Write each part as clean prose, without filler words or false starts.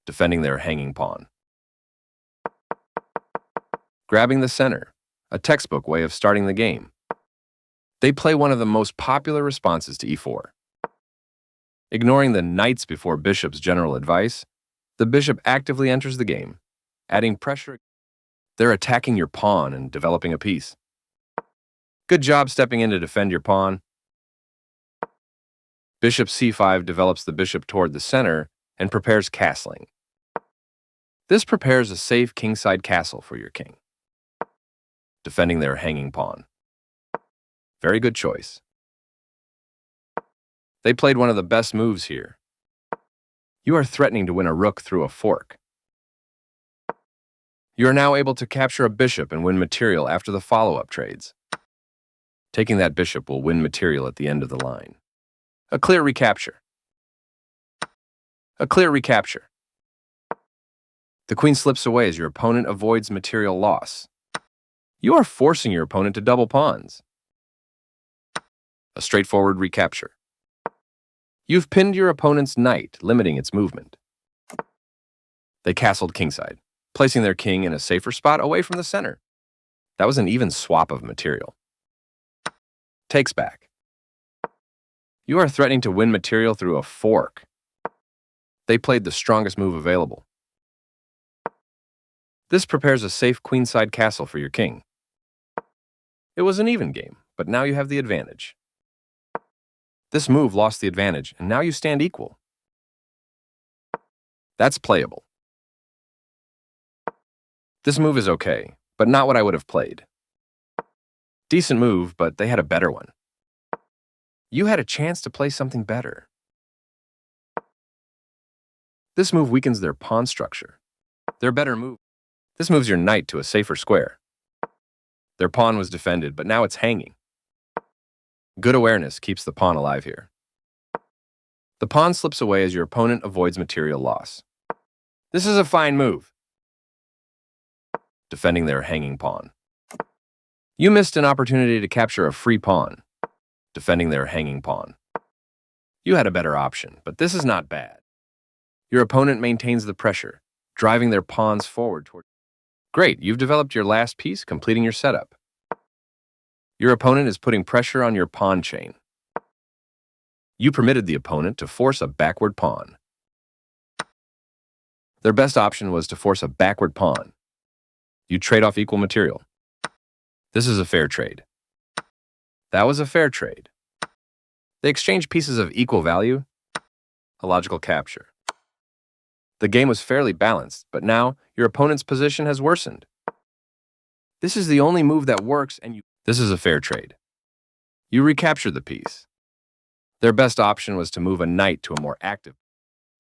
defending their hanging pawn. Grabbing the center, a textbook way of starting the game. They play one of the most popular responses to e4. Ignoring the knights before bishop's general advice, the bishop actively enters the game, adding pressure. They're attacking your pawn and developing a piece. Good job stepping in to defend your pawn. Bishop c5 develops the bishop toward the center and prepares castling. This prepares a safe kingside castle for your king, defending their hanging pawn. Very good choice. They played one of the best moves here. You are threatening to win a rook through a fork. You are now able to capture a bishop and win material after the follow-up trades. Taking that bishop will win material at the end of the line. A clear recapture. A clear recapture. The queen slips away as your opponent avoids material loss. You are forcing your opponent to double pawns. A straightforward recapture. You've pinned your opponent's knight, limiting its movement. They castled kingside, placing their king in a safer spot away from the center. That was an even swap of material. Takes back. You are threatening to win material through a fork. They played the strongest move available. This prepares a safe queenside castle for your king. It was an even game, but now you have the advantage. This move lost the advantage, and now you stand equal. That's playable. This move is okay, but not what I would have played. Decent move, but they had a better one. You had a chance to play something better. This move weakens their pawn structure. Their better move. This moves your knight to a safer square. Their pawn was defended, but now it's hanging. Good awareness keeps the pawn alive here. The pawn slips away as your opponent avoids material loss. This is a fine move. Defending their hanging pawn. You missed an opportunity to capture a free pawn. Defending their hanging pawn. You had a better option, but this is not bad. Your opponent maintains the pressure, driving their pawns forward toward. Great, you've developed your last piece, completing your setup. Your opponent is putting pressure on your pawn chain. You permitted the opponent to force a backward pawn. Their best option was to force a backward pawn. You trade off equal material. This is a fair trade. That was a fair trade. They exchanged pieces of equal value. A logical capture. The game was fairly balanced, but now your opponent's position has worsened. This is the only move that works, and this is a fair trade. You recaptured the piece. Their best option was to move a knight to a more active.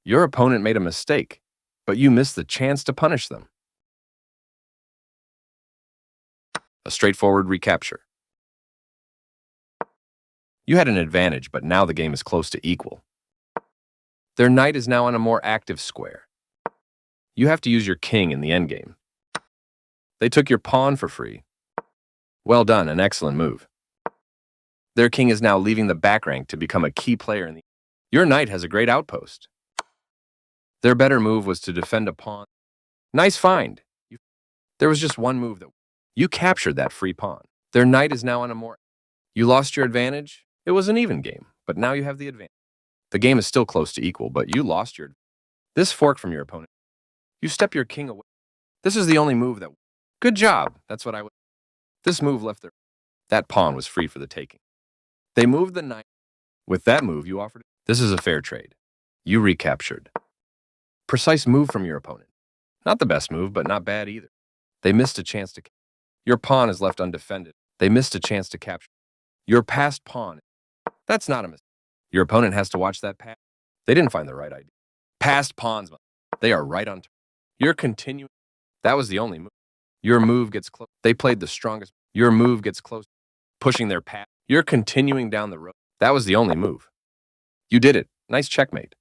Your opponent made a mistake, but you missed the chance to punish them. A straightforward recapture. You had an advantage, but now the game is close to equal. Their knight is now on a more active square. You have to use your king in the endgame. They took your pawn for free. Well done, an excellent move. Their king is now leaving the back rank to become a key player in the. Your knight has a great outpost. Their better move was to defend a pawn. Nice find. There was just one move that. You captured that free pawn. Their knight is now on a more. You lost your advantage. It was an even game, but now you have the advantage. The game is still close to equal, but you lost your. This fork from your opponent. You step your king away. This is the only move that. Good job. That's what I would. This move left their. That pawn was free for the taking. They moved the knight. With that move, you offered. This is a fair trade. You recaptured. Precise move from your opponent. Not the best move, but not bad either. They missed a chance to. Your pawn is left undefended. They missed a chance to capture. Your passed pawn. That's not a mistake. Your opponent has to watch that pass. They didn't find the right idea. Passed pawns. They are right on. You're continuing. That was the only move. Your move gets close. They played the strongest. Your move gets close. Pushing their pass. You're continuing down the road. That was the only move. You did it. Nice checkmate.